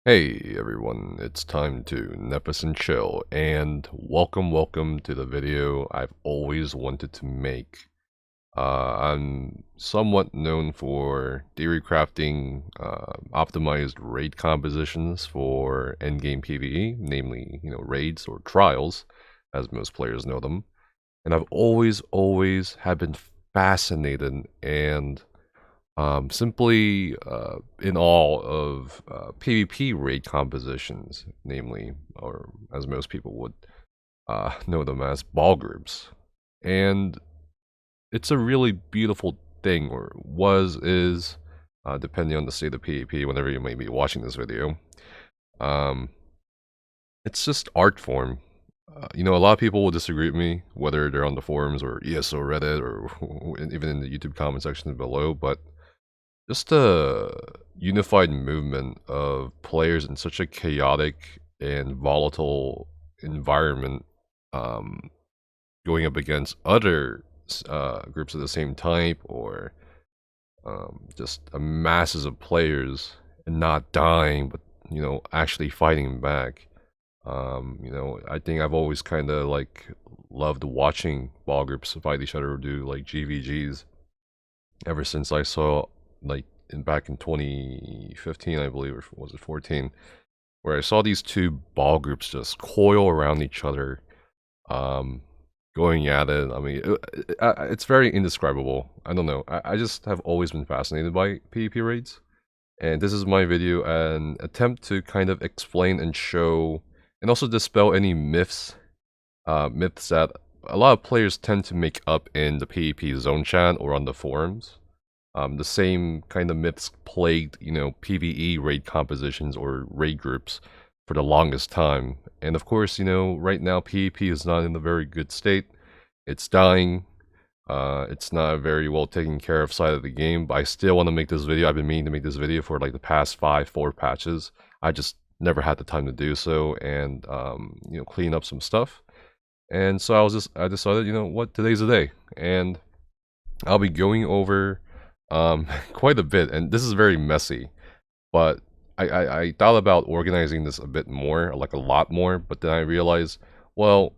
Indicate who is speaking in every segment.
Speaker 1: Hey everyone, it's time to Nepus and chill, and welcome to the video I've always wanted to make. I'm somewhat known for theory crafting optimized raid compositions for endgame PvE, namely, raids or trials, as most players know them. And I've always have been fascinated and simply in awe of PvP raid compositions, namely, or as most people would know them as, ball groups. And it's a really beautiful thing, or is, depending on the state of PvP, whenever you may be watching this video. Um, it's just art form. A lot of people will disagree with me, whether they're on the forums or ESO Reddit or even in the YouTube comment section below, but just a unified movement of players in such a chaotic and volatile environment, um, going up against other groups of the same type, or just masses of players and not dying, but actually fighting back. I think I've always kind of like loved watching ball groups fight each other or do like GVGs ever since I saw like back in 2015, I believe, or was it 14, where I saw these two ball groups just coil around each other, um, going at it. I mean, it's very indescribable. I don't know. I just have always been fascinated by PvP raids, and this is my video, an attempt to kind of explain and show, and also dispel any myths that a lot of players tend to make up in the PvP zone chat or on the forums. The same kind of myths plagued, PvE raid compositions or raid groups for the longest time. And of course, right now PvP is not in a very good state. It's dying. It's not a very well taken care of side of the game, but I still want to make this video. I've been meaning to make this video for like the past 4 patches. I just never had the time to do so and, clean up some stuff. And so I decided, what, today's the day. And I'll be going over quite a bit, and this is very messy, but I thought about organizing this a bit more, like a lot more, but then I realized, well,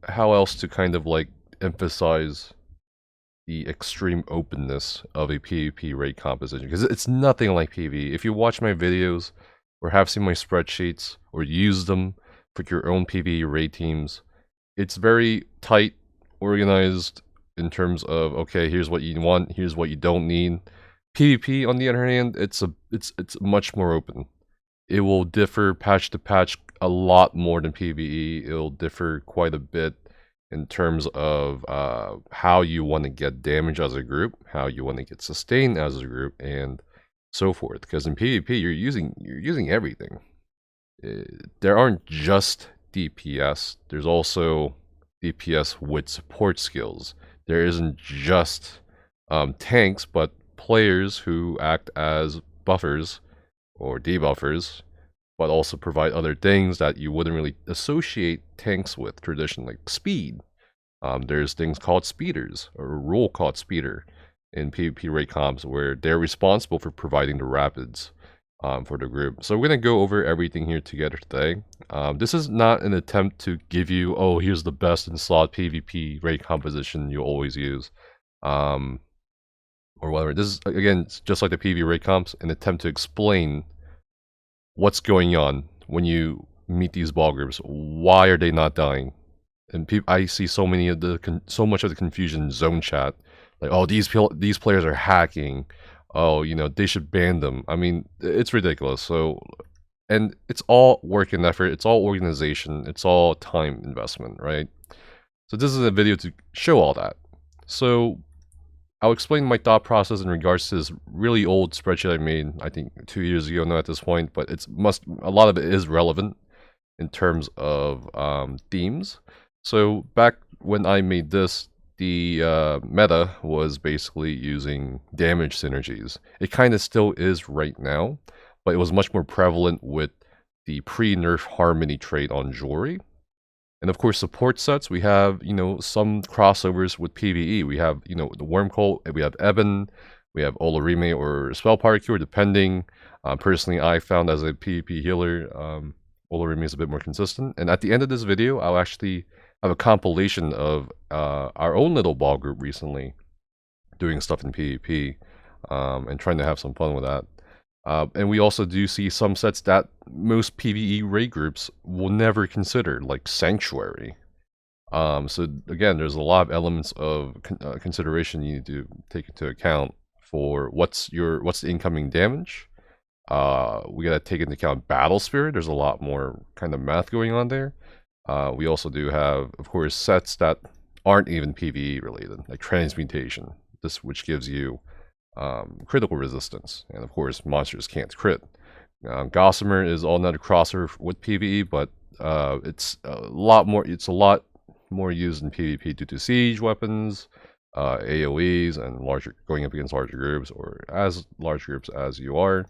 Speaker 1: how else to kind of like emphasize the extreme openness of a PvP raid composition, because it's nothing like PvE. If you watch my videos, or have seen my spreadsheets, or use them for your own PvE raid teams, it's very tight, organized, in terms of, okay, here's what you want, here's what you don't need. PvP, on the other hand, it's much more open. It will differ patch to patch a lot more than PvE. It'll differ quite a bit in terms of how you want to get damage as a group, how you want to get sustained as a group, and so forth. Because in PvP, you're using everything. There aren't just DPS. There's also DPS with support skills. There isn't just tanks, but players who act as buffers or debuffers, but also provide other things that you wouldn't really associate tanks with traditionally, like speed. There's things called speeders, or a role called speeder in PvP raid comps, where they're responsible for providing the rapids for the group. So we're going to go over everything here together today. This is not an attempt to give you, oh, here's the best in slot PvP raid composition you'll always use, or whatever. This is, again, just like the PvP raid comps, an attempt to explain what's going on when you meet these ball groups. Why are they not dying? And I see so much of the confusion in zone chat, like, oh, these players are hacking. Oh, they should ban them. I mean, it's ridiculous. So, and it's all work and effort. It's all organization. It's all time investment, right? So this is a video to show all that. So I'll explain my thought process in regards to this really old spreadsheet I made, I think 2 years ago now at this point, but a lot of it is relevant in terms of themes. So back when I made this, the meta was basically using damage synergies. It kind of still is right now, but it was much more prevalent with the pre-nerf harmony trait on Jory. And of course, support sets, we have, some crossovers with PvE. We have, the Wormcolt, we have Eben, We have Olorime or Spellpower Cure, depending. Personally, I found as a PvP healer, Olorime is a bit more consistent. And at the end of this video, I'll actually have a compilation of our own little ball group recently doing stuff in PvP and trying to have some fun with that. And we also do see some sets that most PvE raid groups will never consider, like Sanctuary. So again, there's a lot of elements of consideration you need to take into account for what's the incoming damage. We gotta take into account Battle Spirit. There's a lot more kind of math going on there. We also do have, of course, sets that aren't even PvE related, like Transmutation, which gives you critical resistance, and of course monsters can't crit. Gossamer is all another crossover with PvE, but it's a lot more used in PvP due to siege weapons, AoEs, and going up against larger groups, or as large groups as you are.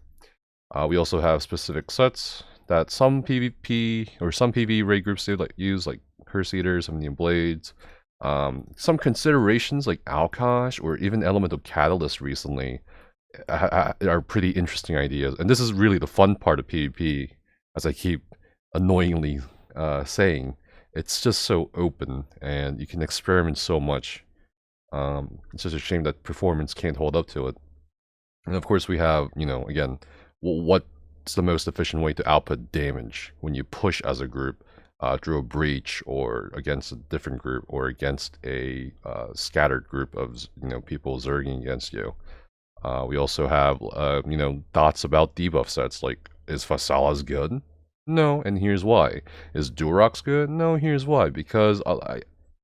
Speaker 1: We also have specific sets that some PvP or some PvE raid groups do use, like Curse Eaters, Omnium Blades. Some considerations like Alkosh or even Elemental Catalyst recently are pretty interesting ideas. And this is really the fun part of PvP, as I keep annoyingly saying. It's just so open and you can experiment so much. It's just a shame that performance can't hold up to it. And of course we have, again, what's the most efficient way to output damage when you push as a group through a breach, or against a different group, or against a scattered group of people zerging against you. We also have thoughts about debuff sets, like, is Fasalas good? No, and here's why. Is Durox good? No, here's why. Because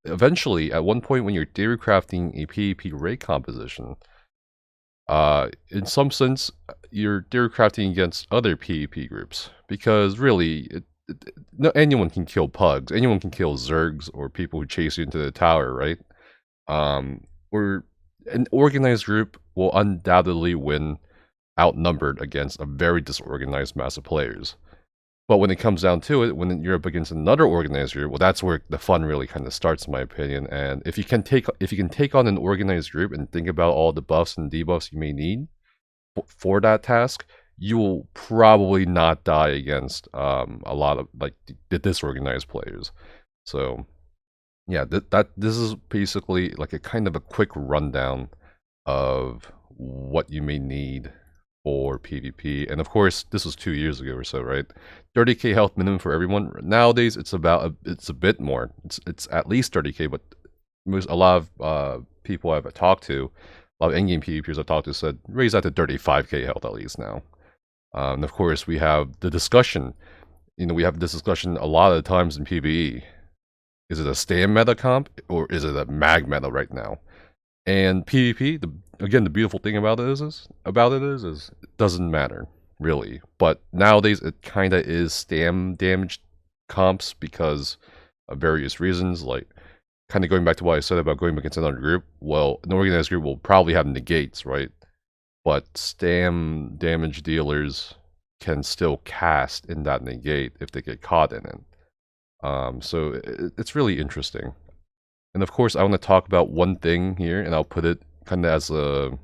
Speaker 1: eventually, at one point when you're theory crafting a PvP raid composition, in some sense, you're theory crafting against other PvP groups. Because really, no, anyone can kill pugs, anyone can kill zergs or people who chase you into the tower, right? Or an organized group will undoubtedly win outnumbered against a very disorganized mass of players. But when it comes down to it, when you're up against another organized group, well, that's where the fun really kind of starts, in my opinion. And if you can take on an organized group and think about all the buffs and debuffs you may need for that task, you will probably not die against a lot of the disorganized players. So yeah, this is basically like a kind of a quick rundown of what you may need for PvP. And of course, this was 2 years ago or so, right? 30k health minimum for everyone. Nowadays, it's a bit more. It's at least 30k, but a lot of people I've talked to, a lot of endgame PvPers I've talked to, said raise that to 35k health at least now. And of course, we have the discussion. We have this discussion a lot of times in PvE. Is it a stam meta comp, or is it a mag meta right now? And PvP, again, the beautiful thing about it is it doesn't matter, really. But nowadays, it kind of is stam damage comps because of various reasons, like kind of going back to what I said about going against another group. Well, an organized group will probably have negates, right? But stam damage dealers can still cast in that negate if they get caught in it. So it's really interesting. And of course, I want to talk about one thing here, and I'll put it kind of as a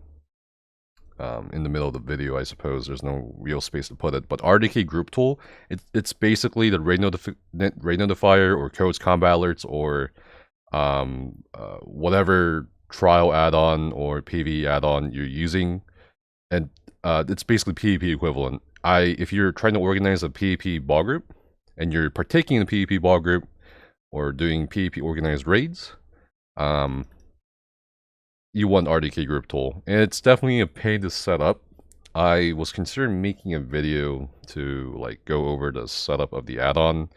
Speaker 1: in the middle of the video, I suppose. There's no real space to put it. But RDK Group Tool, it's basically the raid notifier or codes combat alerts or whatever trial add-on or PvE add-on you're using. And it's basically PvP equivalent. If you're trying to organize a PvP ball group, and you're partaking in a PvP ball group, or doing PvP organized raids, you want RDK Group Tool. And it's definitely a pain to set up. I was considering making a video to go over the setup of the add-on.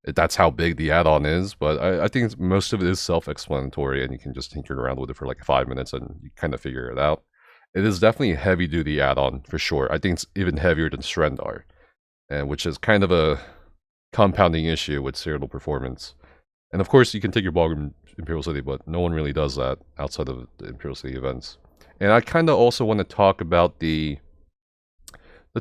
Speaker 1: That's how big the add-on is, but I think most of it is self-explanatory, and you can just tinker around with it for 5 minutes and you kind of figure it out. It is definitely a heavy-duty add-on, for sure. I think it's even heavier than Shrendar, which is kind of a compounding issue with serial performance. And of course, you can take your ball group in Imperial City, but no one really does that outside of the Imperial City events. And I kind of also want to talk about the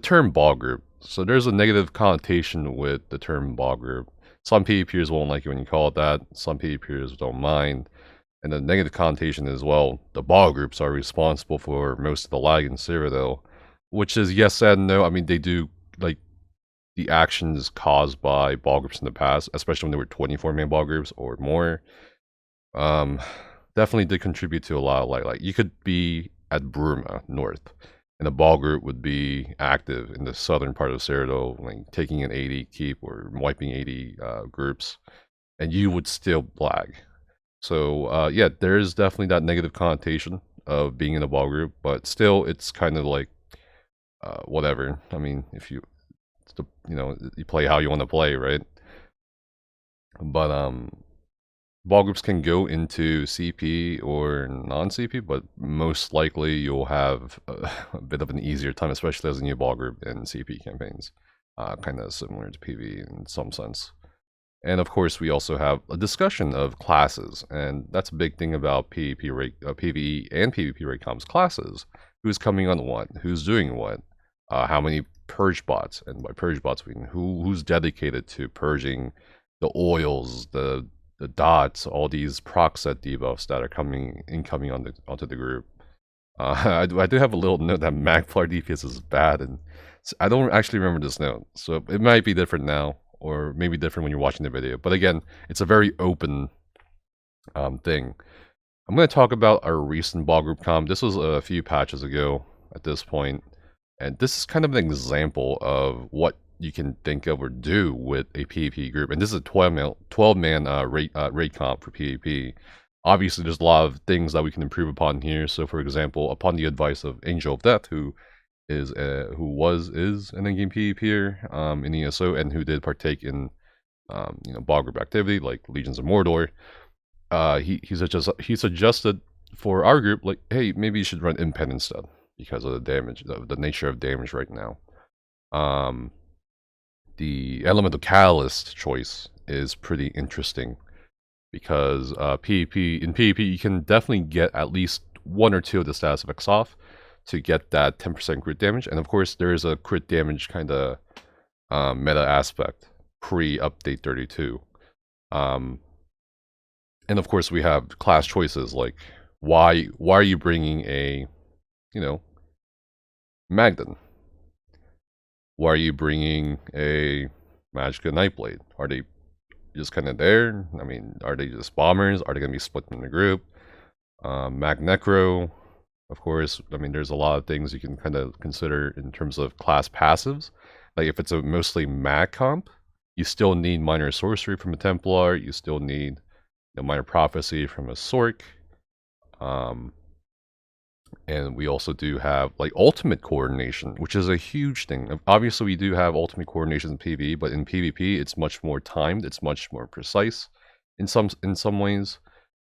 Speaker 1: term ball group. So there's a negative connotation with the term ball group. Some PvPers won't like it when you call it that. Some PvPers don't mind. And the negative connotation is, well, the ball groups are responsible for most of the lag in Cyrodiil, which is yes and no. I mean, they do, like, the actions caused by ball groups in the past, especially when they were 24-man ball groups or more, definitely did contribute to a lot of lag. Like, you could be at Bruma, north, and the ball group would be active in the southern part of Cyrodiil, like taking an 80 keep or wiping 80 groups, and you would still lag. So yeah, there is definitely that negative connotation of being in a ball group, but still, it's kind of like whatever. I mean, if you, you play how you want to play, right? But ball groups can go into CP or non-CP, but most likely you'll have a bit of an easier time, especially as a new ball group in CP campaigns. Kind of similar to PvE in some sense. And of course, we also have a discussion of classes, and that's a big thing about PvE and PvP raid comps classes. Who's coming on what? Who's doing what? How many purge bots? And by purge bots, we mean who's dedicated to purging the oils, the dots, all these proc set debuffs that are incoming onto the group. I do have a little note that Magplar DPS is bad, and I don't actually remember this note, so it might be different now, or maybe different when you're watching the video. But again, it's a very open thing. I'm going to talk about our recent ball group comp. This was a few patches ago at this point, and this is kind of an example of what you can think of or do with a PvP group. And this is a 12-man raid comp for PvP. Obviously, there's a lot of things that we can improve upon here. So, for example, upon the advice of Angel of Death, who is an in-game PvPer in ESO, and who did partake in ball group activity like Legions of Mordor, he suggested for our group, like, hey, maybe you should run Impen instead because of the damage, the nature of damage right now. The Elemental Catalyst choice is pretty interesting because in PvP you can definitely get at least one or two of the status effects off to get that 10% crit damage, and of course there is a crit damage kind of meta aspect pre-update 32. And of course we have class choices like why are you bringing a Magden? Why are you bringing a Magicka Nightblade? Are they just kind of there? I mean, are they just bombers? Are they going to be split in the group? Mag Necro, of course. I mean, there's a lot of things you can kind of consider in terms of class passives. Like if it's a mostly mag comp, you still need Minor Sorcery from a Templar. You still need Minor Prophecy from a Sorc. And we also do have like ultimate coordination, which is a huge thing. Obviously, we do have ultimate coordination in PvE, but in PvP, it's much more timed. It's much more precise in some ways,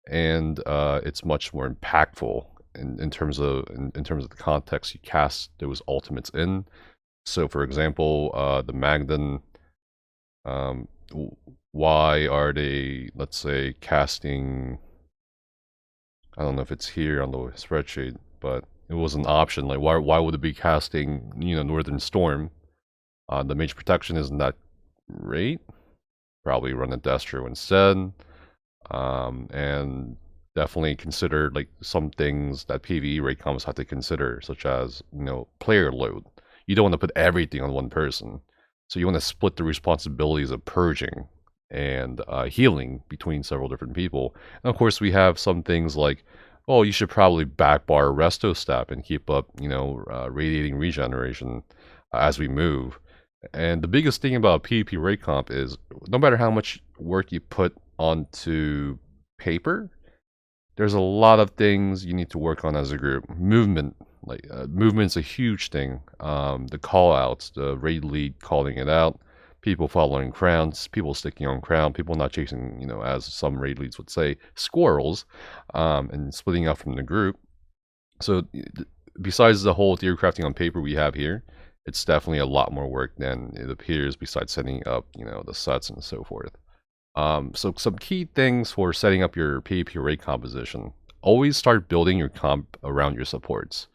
Speaker 1: and it's much more impactful in terms of the context you cast those ultimates in. So, for example, the Magden, why are they, let's say, casting? I don't know if it's here on the spreadsheet, but it was an option. Like, why would it be casting, Northern Storm? The Mage Protection isn't that great. Probably run a Destro instead. And definitely consider, like, some things that PvE raid comps have to consider, such as, player load. You don't want to put everything on one person. So you want to split the responsibilities of purging and healing between several different people. And of course, we have some things like, oh, you should probably backbar Resto Step and keep up, radiating regeneration as we move. And the biggest thing about PvP raid comp is no matter how much work you put onto paper, there's a lot of things you need to work on as a group. Movement, movement's a huge thing. The call-outs, the raid lead calling it out, people following crowns, people sticking on crown, people not chasing, as some raid leads would say, squirrels, and splitting out from the group. So besides the whole theory crafting on paper we have here, it's definitely a lot more work than it appears besides setting up, the sets and so forth. So some key things for setting up your PvP raid composition. Always start building your comp around your supports.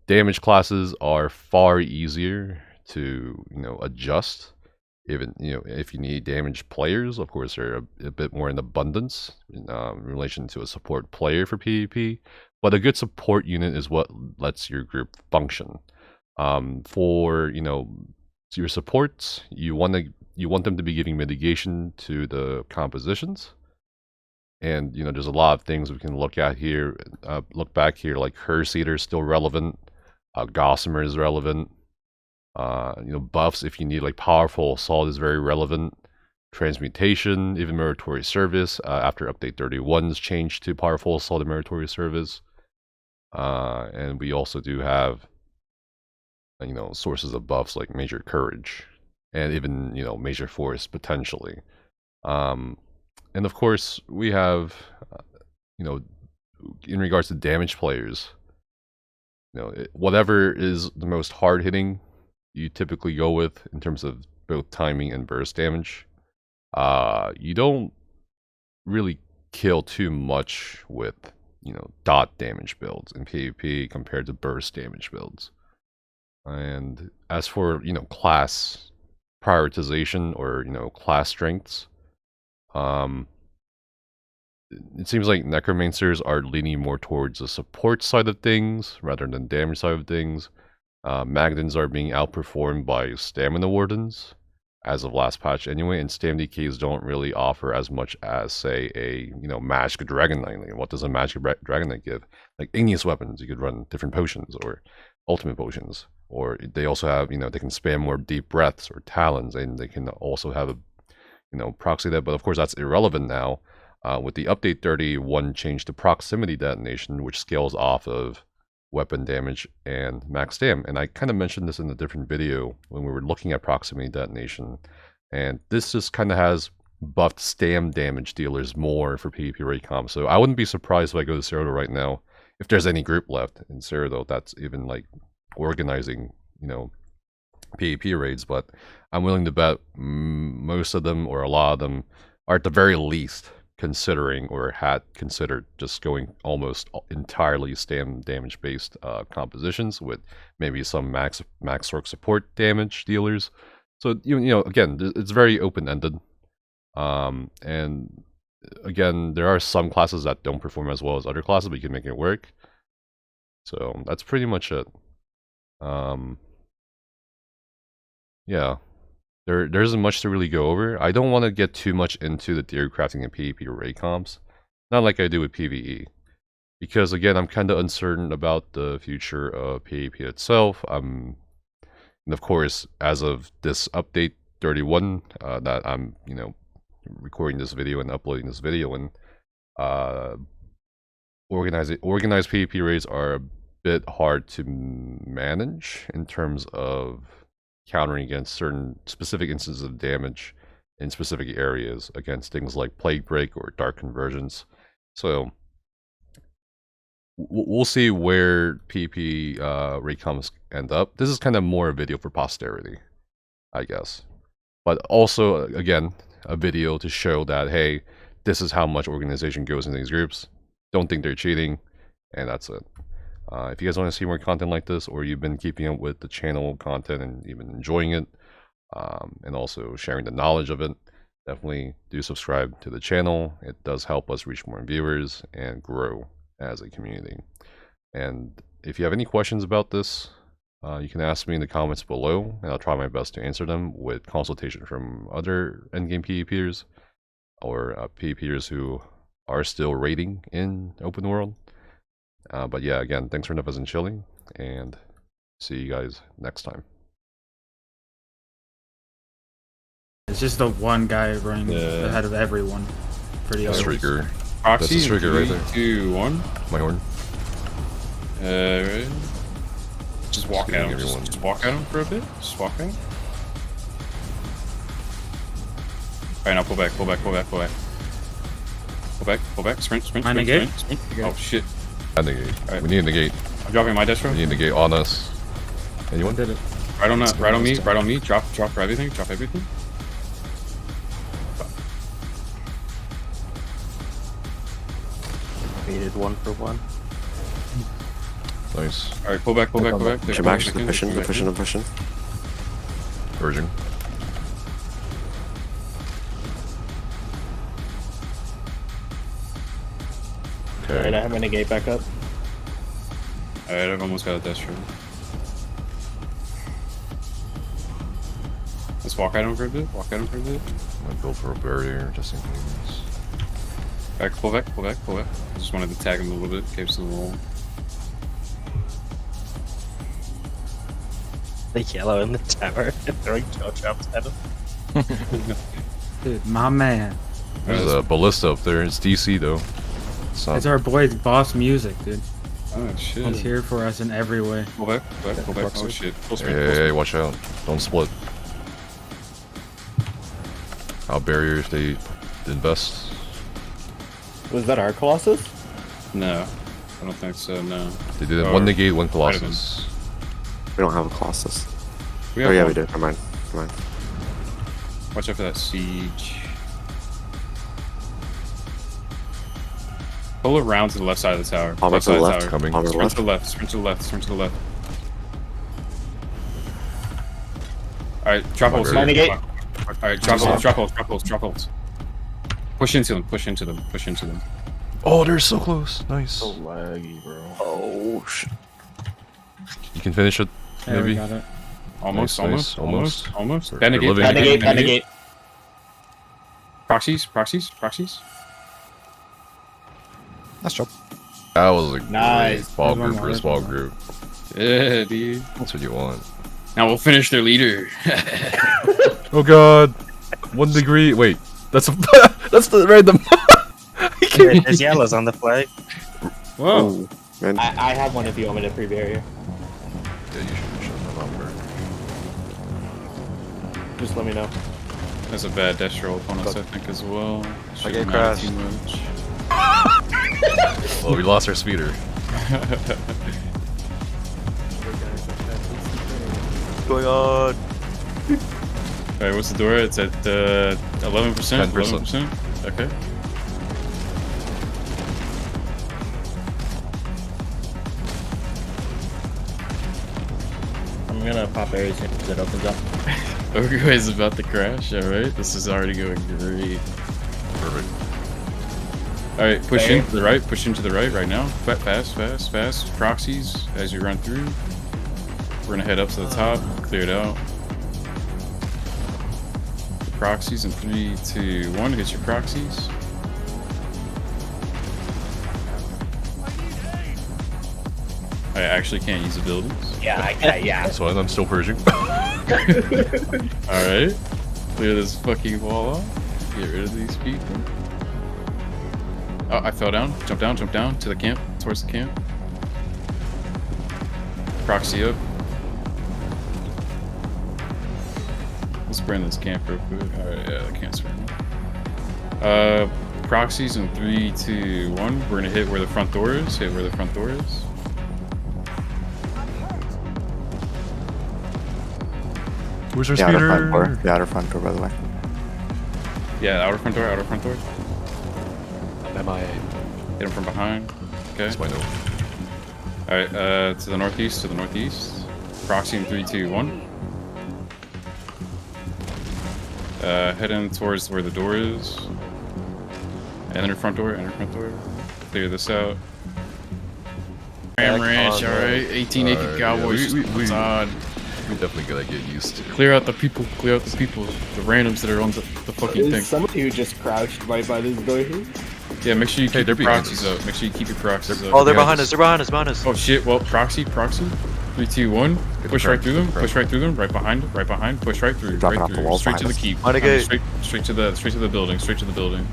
Speaker 1: Damage classes are far easier to, adjust Even, if you need damaged players, of course, they're a bit more in abundance in relation to a support player for PvP. But a good support unit is what lets your group function. For your supports, you want them to be giving mitigation to the compositions. And there's a lot of things we can look at here. Look back here, like Curse Eater is still relevant. Gossamer is relevant. Buffs, if you need like Powerful Assault, is very relevant. Transmutation, even Meritorious Service, after update 31's changed to Powerful Assault and Meritorious Service. And we also do have, sources of buffs like Major Courage, and even, Major Force, potentially. And of course, we have, in regards to damage players, whatever is the most hard-hitting, you typically go with in terms of both timing and burst damage. You don't really kill too much with, dot damage builds in PvP compared to burst damage builds. And as for, class prioritization or, class strengths, it seems like Necromancers are leaning more towards the support side of things rather than damage side of things. Magdans are being outperformed by Stamina Wardens as of last patch anyway, and Stam DKs don't really offer as much as, say, a Magic Dragon Knight. Like, what does a Magic Dragon Knight give? Like igneous weapons, you could run different potions or ultimate potions, or they also have they can spam more deep breaths or talons, and they can also have a proxy that. But of course that's irrelevant now with the update 31 change to proximity detonation, which scales off of weapon damage and max stam. And I kind of mentioned this in a different video when we were looking at proximity detonation, and this just kind of has buffed stam damage dealers more for PvP raid comp. So I wouldn't be surprised if I go to Zerodead right now, if there's any group left in Zerodead that's even like organizing PvP raids. But I'm willing to bet most of them, or a lot of them, are at the very least considering or had considered just going almost entirely stam damage based compositions with maybe some max orc support damage dealers. So again, it's very open-ended, and again, there are some classes that don't perform as well as other classes, but you can make it work. So that's pretty much it. Yeah, there isn't much to really go over. I don't want to get too much into the theory crafting and PvP raid comps, not like I do with PvE, because again, I'm kind of uncertain about the future of PvP itself. And of course, as of this update 31 that I'm recording this video and uploading this video, and organized PvP raids are a bit hard to manage in terms of countering against certain specific instances of damage in specific areas against things like Plague Break or Dark Conversions. So we'll see where PvP raid comps end up. This is kind of more a video for posterity, I guess. But also, again, a video to show that, hey, this is how much organization goes in these groups. Don't think they're cheating, and that's it. If you guys want to see more content like this, or you've been keeping up with the channel content and even enjoying it, and also sharing the knowledge of it, definitely do subscribe to the channel. It does help us reach more viewers and grow as a community. And if you have any questions about this, you can ask me in the comments below, and I'll try my best to answer them with consultation from other endgame PvPers or PvPers who are still raiding in open world. But yeah, again, thanks for Nefas and chilling, and see you guys next time.
Speaker 2: It's just the one guy running ahead of everyone. Pretty
Speaker 1: obvious. Streaker.
Speaker 3: Proxy,
Speaker 1: that's a streaker right there.
Speaker 3: 3, 2, 1.
Speaker 1: My horn.
Speaker 3: Just walk at him. Just walk at him for a bit. Just walk at him. Alright, now pull back, pull back, pull back, pull back. Pull back, pull back. Sprint, sprint, sprint, sprint, sprint. Oh shit.
Speaker 1: And the gate. Right. We need the gate.
Speaker 3: I'm dropping my death row.
Speaker 1: We need the gate on us. Anyone did it?
Speaker 3: Right on that. Right on me. Right on me. Drop everything. Drop everything.
Speaker 4: Baited 1 for 1.
Speaker 1: Nice.
Speaker 3: All right, pull back, pull back, pull back.
Speaker 4: I'm pushing.
Speaker 1: Version. Okay.
Speaker 4: Alright, I have my negate back up.
Speaker 3: Alright, I've almost got a death roll. Let's walk at him for a bit. Walk at him for a bit.
Speaker 1: I'm gonna build for a barrier just in case.
Speaker 3: Back, pull back, pull back, pull back. Just wanted to tag him a little bit. Caves to the wall.
Speaker 4: The yellow in the tower throwing kill traps at him.
Speaker 2: Dude, my man.
Speaker 1: There's a ballista up there. It's DC though. It's not.
Speaker 2: It's our boy's boss music, dude.
Speaker 3: Oh shit.
Speaker 2: He's here for us in every way.
Speaker 3: Pull back, pull back, pull back. Oh shit. Full sprint, full
Speaker 1: Hey,
Speaker 3: sprint.
Speaker 1: watch out! Don't split. Our barriers they invest.
Speaker 4: Was that our Colossus?
Speaker 3: No. I don't think so, no.
Speaker 1: They did one negate, one colossus.
Speaker 5: We don't have a Colossus.
Speaker 3: We
Speaker 5: Oh
Speaker 3: have
Speaker 5: yeah,
Speaker 3: one.
Speaker 5: we do. Never mind. Never mind.
Speaker 3: Watch out for that siege. Pull around to the left side of the tower.
Speaker 5: Palmer
Speaker 3: Left
Speaker 5: to the
Speaker 3: side of
Speaker 5: left.
Speaker 3: tower.
Speaker 1: Coming.
Speaker 5: Palmer to the
Speaker 3: Sprint
Speaker 5: left.
Speaker 3: to the left, sprint to the left, sprint to the left. Alright, drop holes.
Speaker 1: Mine
Speaker 4: negate.
Speaker 3: Alright, drop holes, drop holes, drop holes, drop holes. Push into them, push into them, push into them.
Speaker 1: Oh, they're so close. Nice.
Speaker 4: So laggy, bro.
Speaker 5: Oh shit.
Speaker 1: You can finish it.
Speaker 2: There, we
Speaker 1: Maybe.
Speaker 2: got it.
Speaker 3: Almost,
Speaker 1: Nice, nice,
Speaker 3: almost, almost, almost.
Speaker 1: They're
Speaker 3: Benegate,
Speaker 1: living.
Speaker 4: Negate, negate.
Speaker 3: Proxies, proxies, proxies.
Speaker 5: Nice job.
Speaker 1: That was a
Speaker 4: Nice.
Speaker 1: great small
Speaker 2: There's one
Speaker 1: group for
Speaker 2: more,
Speaker 1: a small
Speaker 2: there's one
Speaker 1: group.
Speaker 3: Yeah, dude.
Speaker 1: That's what you want.
Speaker 3: Now we'll finish their leader.
Speaker 1: Oh god. 1 degree. Wait. That's a that's the random.
Speaker 4: There's yellows on the flag.
Speaker 3: Whoa.
Speaker 5: Ooh, man.
Speaker 4: I have one if you want me to pre-barrier.
Speaker 1: Yeah, you should shut them up.
Speaker 4: Just let me know.
Speaker 3: That's a bad death roll opponents, I think, as well. Shouldn't
Speaker 5: get
Speaker 3: matter
Speaker 5: crashed.
Speaker 3: too much.
Speaker 1: Well, we lost our speeder.
Speaker 5: What's going on?
Speaker 3: Alright, what's the door? It's at 11%?
Speaker 1: 10%.
Speaker 3: 11%? Okay.
Speaker 4: I'm gonna pop areas as soon as it opens up.
Speaker 3: Ogre is about to crash. Alright, this is already going great.
Speaker 1: Perfect.
Speaker 3: Alright, push in to the right, push into the right now. Fast, fast, fast. Proxies as you run through. We're gonna head up to the top, clear it out. Proxies in 3, 2, 1. Get your proxies. I actually can't use the buildings.
Speaker 4: Yeah, I can. Yeah.
Speaker 1: That's fine. I'm still purging.
Speaker 3: Alright. Clear this fucking wall off. Get rid of these people. Oh, I fell down. Jump down to the camp. Towards the camp. Proxy up. Let's burn this camp real quick. Alright, yeah, the camp's burning. Proxies in 3, 2, 1. We're gonna hit where the front door is. Hit where the front door is.
Speaker 1: Where's our
Speaker 5: The outer front door.
Speaker 1: speeder?
Speaker 5: The outer front door, by the way.
Speaker 3: Yeah, outer front door, outer front door.
Speaker 5: MIA.
Speaker 3: Hit him from behind. Okay.
Speaker 1: That's my note.
Speaker 3: Alright, to the northeast, to the northeast. Proxy in 3, 2, 1. Heading towards where the door is. Enter front door, enter front door. Clear this out. Ram Ranch, alright. 18 naked
Speaker 1: Alright,
Speaker 3: cowboys.
Speaker 1: yeah,
Speaker 3: just
Speaker 1: we
Speaker 3: facade.
Speaker 1: definitely gotta get used to.
Speaker 3: Clear out the people, clear out the people. The randoms that are on the fucking thing.
Speaker 4: Is somebody who just crouched right by this door here?
Speaker 3: Yeah, make sure you keep
Speaker 1: they're
Speaker 3: your
Speaker 1: behind
Speaker 3: proxies
Speaker 1: us.
Speaker 3: up. Make sure you keep your proxies up.
Speaker 5: Oh, they're
Speaker 1: behind
Speaker 5: behind
Speaker 1: us.
Speaker 5: us. They're behind us. Behind us.
Speaker 3: Oh shit, well, proxy. 3, 2, 1. Push right through them, push right through them, right behind, push right through,
Speaker 5: Dropping
Speaker 3: right
Speaker 5: off the
Speaker 3: through,
Speaker 5: walls
Speaker 3: straight to the
Speaker 5: behind us.
Speaker 3: keep.
Speaker 5: Renegade.
Speaker 3: Straight to the building, straight to the buildings.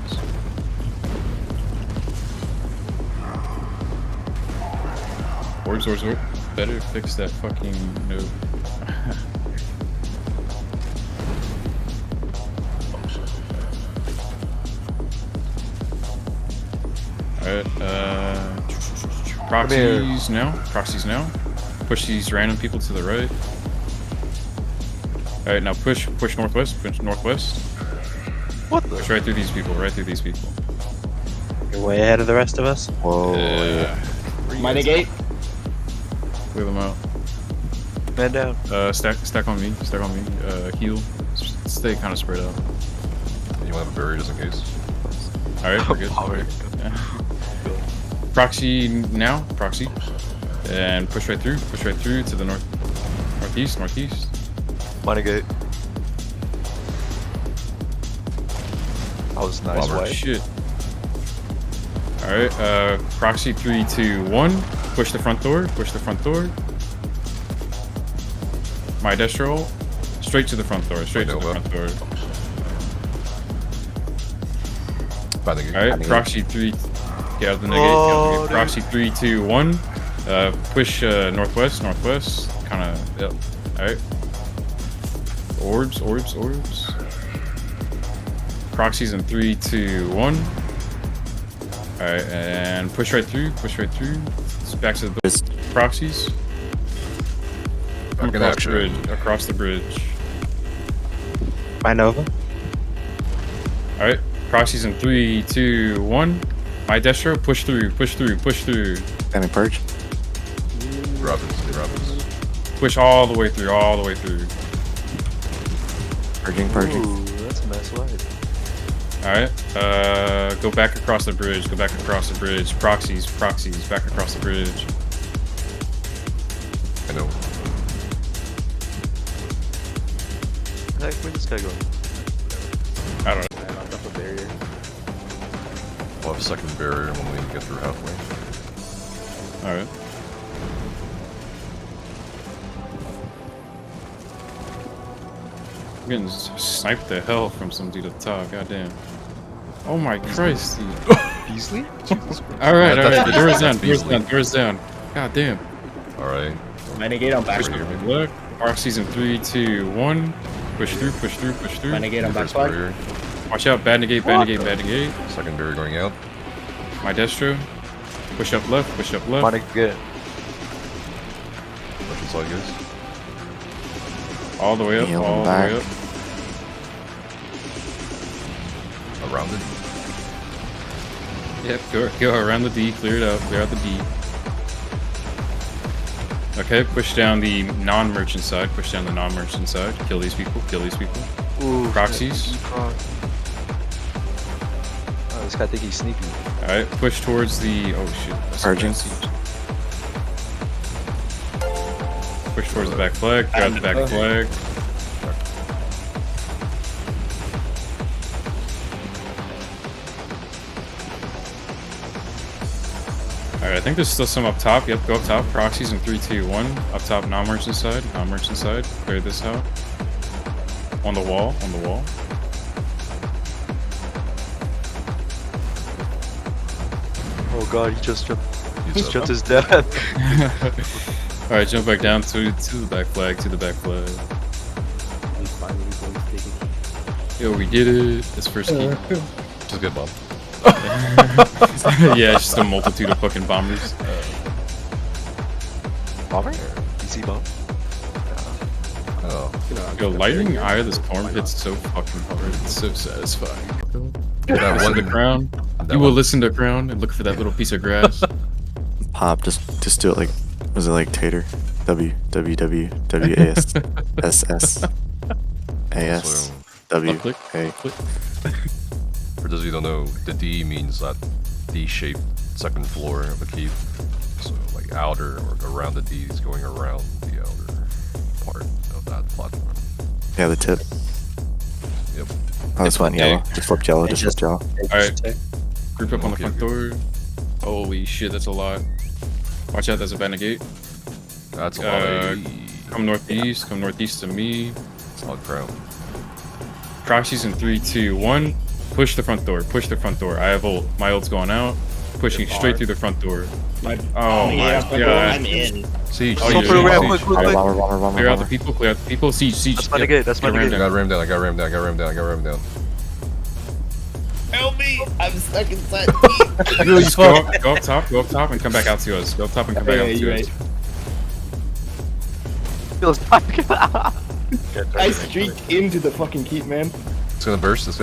Speaker 3: Orbs. Better fix that fucking node. Alright, proxies now. Push these random people to the right. Alright, now push northwest,
Speaker 5: What the?
Speaker 3: Push right through these people,
Speaker 4: You're way ahead of the rest of us.
Speaker 5: Whoa.
Speaker 3: Yeah.
Speaker 4: My negate.
Speaker 3: Clear them out.
Speaker 5: Man down.
Speaker 3: Stack on me, heal. Stay kind of spread out.
Speaker 1: You want to have a barrier just in case?
Speaker 3: Alright, we're good.
Speaker 5: Alright.
Speaker 3: Yeah. Proxy now, proxy. And push right through to the northeast.
Speaker 5: Money gate. That was nice.
Speaker 3: Oh, shit. Alright, proxy 3, 2, 1. Push the front door. My destro. Straight to the front door. Alright, proxy 3. Get out of the negate. Proxy 3, 2, 1. Push northwest. Kinda, yep. Alright. Orbs. Proxies in 3, 2, 1. Alright, and push right through. Back to the proxies. Across the bridge.
Speaker 4: By Nova.
Speaker 3: Alright, proxies in 3, 2, 1. My destro, push through.
Speaker 4: Any purge?
Speaker 1: Robbins.
Speaker 3: Push all the way through.
Speaker 4: Purging.
Speaker 5: Ooh, that's a nice light.
Speaker 3: Alright, go back across the bridge. Proxies, back across the bridge.
Speaker 1: I know.
Speaker 5: Heck, where's this guy going?
Speaker 3: I don't know.
Speaker 5: I'm up a barrier.
Speaker 1: We'll have a second barrier when we get through halfway.
Speaker 3: Alright. I'm getting sniped the hell from some dude at the top, goddamn. Oh my Christ.
Speaker 5: Beasley?
Speaker 3: Alright, the door is down. God damn.
Speaker 1: Alright.
Speaker 4: Renegade on back.
Speaker 3: Look, arc season 3, 2, 1. Push through.
Speaker 4: Renegade on back
Speaker 1: First
Speaker 4: flag.
Speaker 1: barrier.
Speaker 3: Watch out, bad negate.
Speaker 1: Second barrier going out.
Speaker 3: My destro. Push up left.
Speaker 5: Money gate.
Speaker 1: Left side goes.
Speaker 3: All the way up,
Speaker 1: Around it.
Speaker 3: Yep, go around the D, clear out the D. Okay, push down the non-merchant side, Kill these people.
Speaker 5: Ooh.
Speaker 3: Proxies.
Speaker 5: Oh, this guy think he's sneaky.
Speaker 3: Alright, push towards the, oh shit.
Speaker 4: Purging.
Speaker 3: Push towards the back flag, grab the back flag. Alright, I think there's still some up top. Yep, go up top. Proxies in 3, 2, 1. Up top, non-merchant side. Clear this out. On the wall.
Speaker 5: Oh god, he just jumped. His dad.
Speaker 3: Alright, jump back down to the back flag, Yo, we did it. This first key.
Speaker 1: Just get bombed.
Speaker 3: Yeah, it's just a multitude of fucking bombers.
Speaker 5: Bomber? DC bomb?
Speaker 1: Oh.
Speaker 3: Yo, lighting eye of this storm hits so fucking hard. It's so satisfying.
Speaker 1: That
Speaker 3: Listen to
Speaker 1: one.
Speaker 3: Crown. You will listen to Crown and look for that little piece of grass.
Speaker 6: Pop, just do it like, was it like Tater? W A S S A S W
Speaker 3: Click.
Speaker 6: A.
Speaker 1: For those of you who don't know, the D means that D-shaped second floor of a keep. So like outer or around the D is going around the outer part of that platform.
Speaker 6: Yeah, the tip.
Speaker 1: Yep.
Speaker 6: Oh, this went yellow. Just flipped yellow.
Speaker 3: Alright. Group up on the front door. Holy shit, that's a lot. Watch out, there's a Benegate.
Speaker 1: That's a lot of AD.
Speaker 3: Come northeast to me.
Speaker 1: Solid crown.
Speaker 3: Proxies in 3, 2, 1. Push the front door. I have ult. My ult's going out. Pushing straight through the front door. Oh my god.
Speaker 4: I'm in.
Speaker 1: Siege.
Speaker 3: Oh,
Speaker 5: Go for the ramp, quick.
Speaker 3: Clear out the people. Siege.
Speaker 5: That's my gate.
Speaker 1: I got rammed down. I got rammed down.
Speaker 4: Help me! I'm stuck inside.
Speaker 3: Go up top and come back out to us.
Speaker 4: I streaked into the fucking keep, man.
Speaker 1: It's gonna burst. It's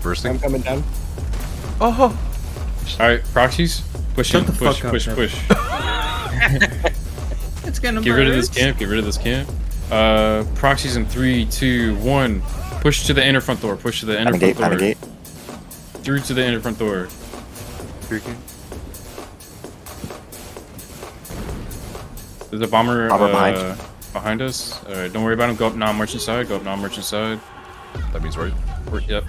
Speaker 1: bursting.
Speaker 4: I'm coming down.
Speaker 2: Oh,
Speaker 3: Alright, proxies. Push in.
Speaker 2: Shut the fuck up,
Speaker 3: Push.
Speaker 2: it's gonna
Speaker 3: Get rid of this camp. Proxies in 3, 2, 1. Push to the inner front door. Through to the inner front door. There's a bomber,
Speaker 6: Bomber
Speaker 3: behind us. Alright, don't worry about him. Go up non-merchant side. Go up non-merchant side.
Speaker 1: That means right.
Speaker 3: Yep.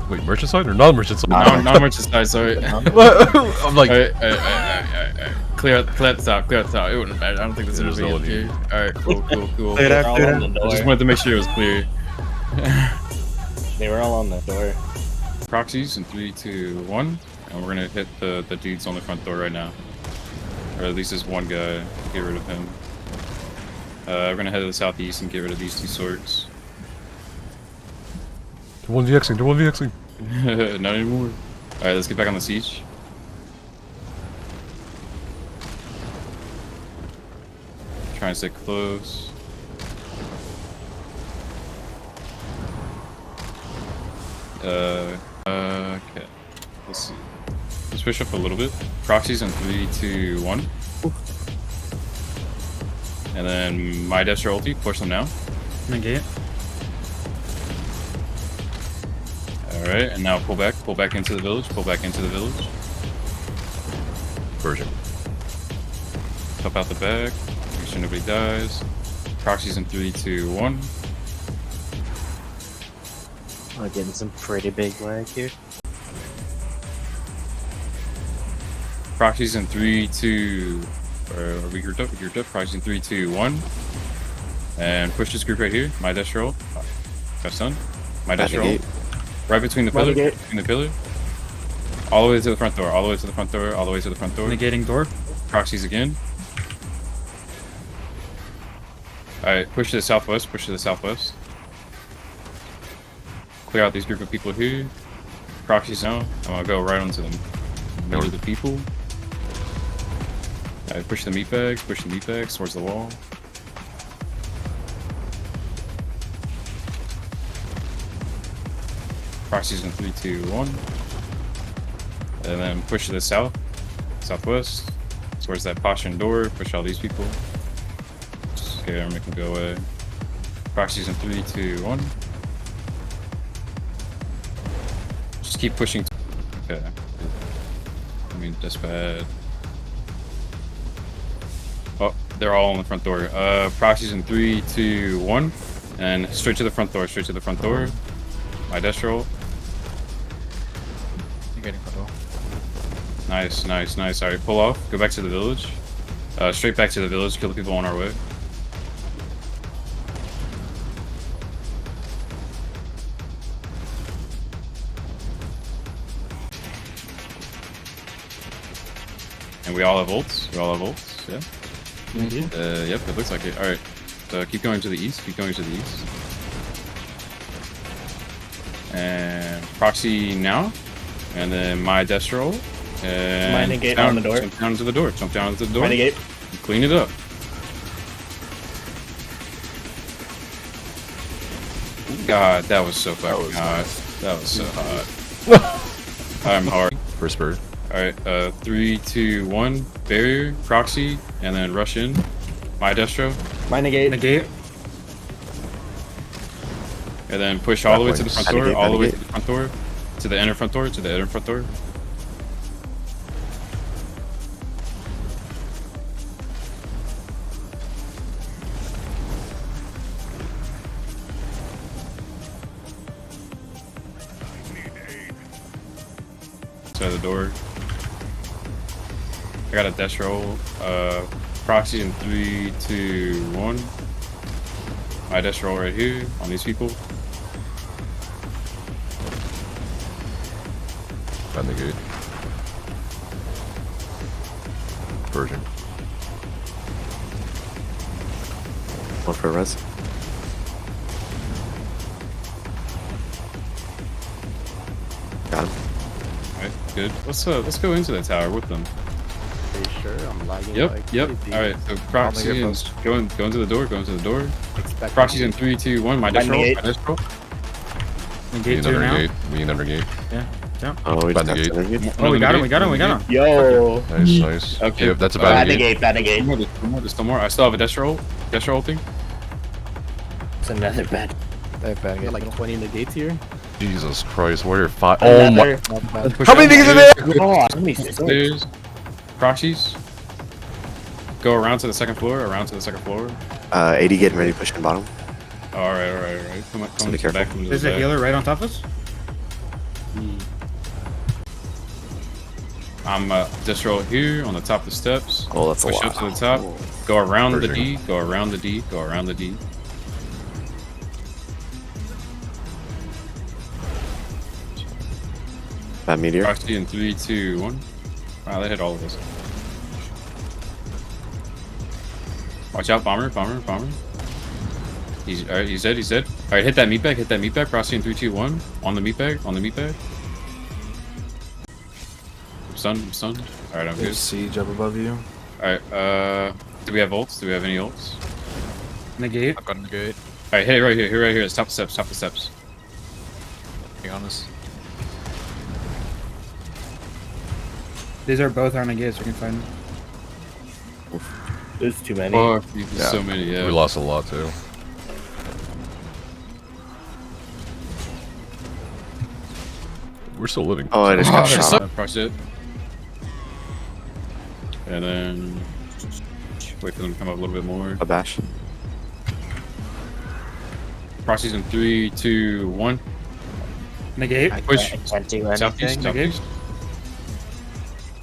Speaker 1: Wait, merchant side or non-merchant side?
Speaker 3: Non-merchant side, sorry.
Speaker 1: I'm like,
Speaker 3: Alright. Clear out the top, clear out the top. It wouldn't matter. I don't think there's
Speaker 1: There's
Speaker 3: anything
Speaker 1: no
Speaker 3: in
Speaker 1: need.
Speaker 3: here. Alright, cool.
Speaker 4: Clear it out, clear it out.
Speaker 3: I just wanted to make sure it was clear.
Speaker 4: They were all on the door.
Speaker 3: Proxies in 3, 2, 1. And we're gonna hit the dudes on the front door right now. Or at least this one guy. Get rid of him. We're gonna head to the southeast and get rid of these 2 swords.
Speaker 1: they're 1vxing, they're 1vxing.
Speaker 3: Not anymore. Alright, let's get back on the siege. Try and stay close. Okay. Let's see. Let's push up a little bit. Proxies in 3, 2, 1. And then my Destra ulti, push them now.
Speaker 2: Negate.
Speaker 3: Alright, and now pull back into the village,
Speaker 1: Version.
Speaker 3: Pop out the back, make sure nobody dies. Proxies in 3, 2, 1.
Speaker 7: We're getting some pretty big lag here.
Speaker 3: Proxies in 3, 2. Are we grouped up? Proxies in 3, 2, 1. And push this group right here. My dash roll. Got stun. My dash roll. Right between the pillar. All the way to the front door.
Speaker 2: Negating door.
Speaker 3: Proxies again. Alright, push to the southwest. Clear out these group of people here. Proxies now. I'm gonna go right onto them. Middle of the people. Alright, push the meat bags towards the wall. Proxies in 3, 2, 1. And then push to the southwest, towards that posturing door. Push all these people. Scare them, make them go away. Proxies in 3, 2, 1. Just keep pushing. Okay. I mean, that's bad. Oh, they're all on the front door. Proxies in 3, 2, 1. And straight to the front door, My dash roll.
Speaker 2: You're getting front door.
Speaker 3: Nice. Alright, pull off. Go back to the village. Straight back to the village. Kill the people on our way. And we all have ults. Yeah. Yep, it looks like it. Alright. Keep going to the east. And proxy now. And then my death roll. And
Speaker 4: My negate on the door.
Speaker 3: Jump down to the door.
Speaker 4: My negate.
Speaker 3: Clean it up. God, that was so fucking hot. That was so hot. I'm hard.
Speaker 1: First bird.
Speaker 3: Alright, 3, 2, 1. Barrier, proxy, and then rush in. My destro.
Speaker 4: My negate.
Speaker 2: Negate.
Speaker 3: And then push all the way to the front door.
Speaker 6: Negate,
Speaker 3: All the way
Speaker 6: negate.
Speaker 3: to the front door. To the inner front door. Outside the door. I got a dash roll. Proxy in 3, 2, 1. My dash roll right here on these people.
Speaker 1: Got negate. Version.
Speaker 6: One for res. Got him.
Speaker 3: Alright, good. Let's go into the tower with them.
Speaker 7: Are you sure? I'm lagging.
Speaker 3: Yep.
Speaker 7: like
Speaker 3: Alright, so proxy and go into the door.
Speaker 7: expecting.
Speaker 3: Proxies in 3, 2, 1. My dash roll.
Speaker 4: negate.
Speaker 3: My dash roll.
Speaker 2: Negate 2 now.
Speaker 1: Me another gate.
Speaker 6: Oh, we
Speaker 1: Bad
Speaker 6: just have
Speaker 1: negate.
Speaker 6: to negate.
Speaker 2: Oh, we got him.
Speaker 4: Yo.
Speaker 1: Nice.
Speaker 3: Okay.
Speaker 1: Yep, that's a
Speaker 4: Bad
Speaker 1: bad negate.
Speaker 4: negate.
Speaker 3: There's still more. I still have a dash roll. Thing.
Speaker 7: It's another bad.
Speaker 4: I got
Speaker 7: Like 20 negates here.
Speaker 1: Jesus Christ, warrior 5. Oh my.
Speaker 3: Push
Speaker 1: How many
Speaker 3: out
Speaker 1: niggas in
Speaker 3: here.
Speaker 1: there?
Speaker 7: Oh, how many
Speaker 3: There's proxies. Go around to the second floor. Around to the second floor.
Speaker 6: 80 getting ready to push in bottom.
Speaker 3: All right, all right, all right. Come on,
Speaker 6: So be
Speaker 3: come back.
Speaker 6: careful.
Speaker 2: There's a healer right on top of us.
Speaker 3: I'm just roll here on the top of the steps.
Speaker 6: Oh, that's a
Speaker 3: Push
Speaker 6: lot.
Speaker 3: up to the top. Go around the
Speaker 1: Merging.
Speaker 3: D. Go around the D. Go around the D.
Speaker 6: Bad meteor.
Speaker 3: Proxy in 3, 2, 1. Wow, they hit all of us. Watch out, bomber, bomber, bomber. He's alright. He's dead. He's dead. All right, hit that meat bag. Hit that meat bag. Proxy in 3, 2, 1. On the meat bag. On the meat bag. I'm stunned. I'm stunned. All right, I'm good.
Speaker 8: There's siege up above you.
Speaker 3: All right. Do we have ults? Do we have any ults?
Speaker 2: Negate.
Speaker 8: I've got a gate.
Speaker 3: All right, hit it right here. Hit it right here. It's top the steps. Top the steps.
Speaker 8: Be honest.
Speaker 2: These are both our negates. We can find them.
Speaker 7: There's too many.
Speaker 3: Fuck, there's so many. Yeah.
Speaker 1: We lost a lot too. We're still living.
Speaker 6: Oh, I just got shot.
Speaker 3: Proxy it. And then wait for them to come up a little bit more.
Speaker 6: A bash.
Speaker 3: Proxies in 3, 2, 1.
Speaker 2: Negate.
Speaker 3: Push.
Speaker 7: I can't do anything.
Speaker 3: Southeast, southeast.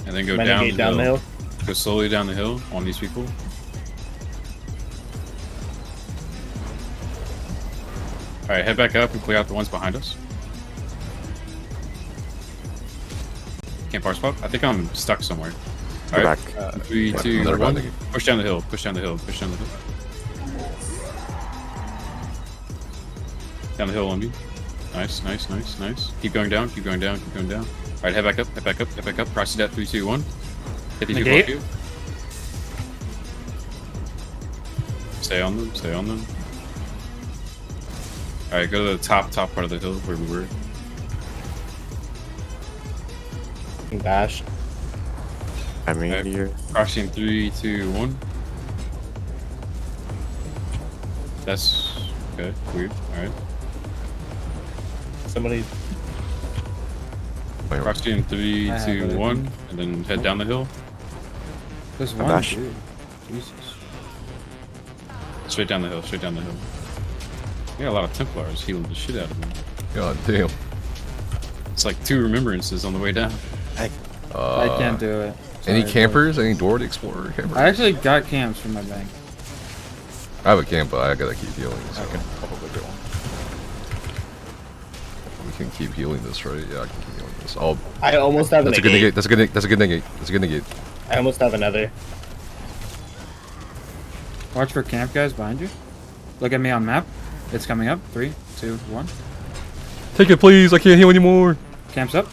Speaker 3: And then go
Speaker 7: Renegade
Speaker 3: down the hill.
Speaker 7: hill.
Speaker 3: Go slowly down the hill on these people. Alright, head back up and clear out the ones behind us. Can't power spot. I think I'm stuck somewhere.
Speaker 6: Go
Speaker 3: Alright.
Speaker 6: back.
Speaker 3: 3, 2,
Speaker 1: Another
Speaker 3: 1.
Speaker 1: renegade.
Speaker 3: Push down the hill. Push down the hill. Push down the hill. Down the hill on me. Nice, nice, nice, nice. Keep going down, keep going down, keep going down. Alright, head back up, head back up, head back up. Proxy that 3, 2, 1. Hit these people
Speaker 2: Negate.
Speaker 3: up you. Stay on them, stay on them. Alright, go to the top part of the hill where we were.
Speaker 7: Bash.
Speaker 6: I mean,
Speaker 3: Okay.
Speaker 6: meteor.
Speaker 3: Proxy in 3, 2, 1. That's okay, weird. Alright.
Speaker 7: Somebody.
Speaker 1: Wait,
Speaker 3: Proxy in 3,
Speaker 2: I have
Speaker 3: 2,
Speaker 2: it.
Speaker 3: 1. And then head down the hill.
Speaker 2: There's one
Speaker 6: bash.
Speaker 2: dude. Jesus.
Speaker 3: Straight down the hill, straight down the hill. We got a lot of Templars healing the shit out of me.
Speaker 1: God damn.
Speaker 3: It's like 2 remembrances on the way down.
Speaker 2: I can't do it.
Speaker 1: Any
Speaker 2: Sorry,
Speaker 1: campers? Any Door Explorer campers?
Speaker 2: boys. I actually got camps from my bank.
Speaker 1: I have a camp, but I gotta keep healing. So.
Speaker 8: I can probably get one.
Speaker 1: We can keep healing this, right? Yeah, I can keep healing this. Oh,
Speaker 7: I almost have
Speaker 1: that's a
Speaker 7: an
Speaker 1: good
Speaker 7: negate.
Speaker 1: negate. That's a good. That's a good negate. That's a good negate.
Speaker 7: I almost have another.
Speaker 2: Watch for camp guys behind you. Look at me on map. It's coming up. 3, 2, 1.
Speaker 1: Take it, please. I can't heal anymore.
Speaker 2: Camps up.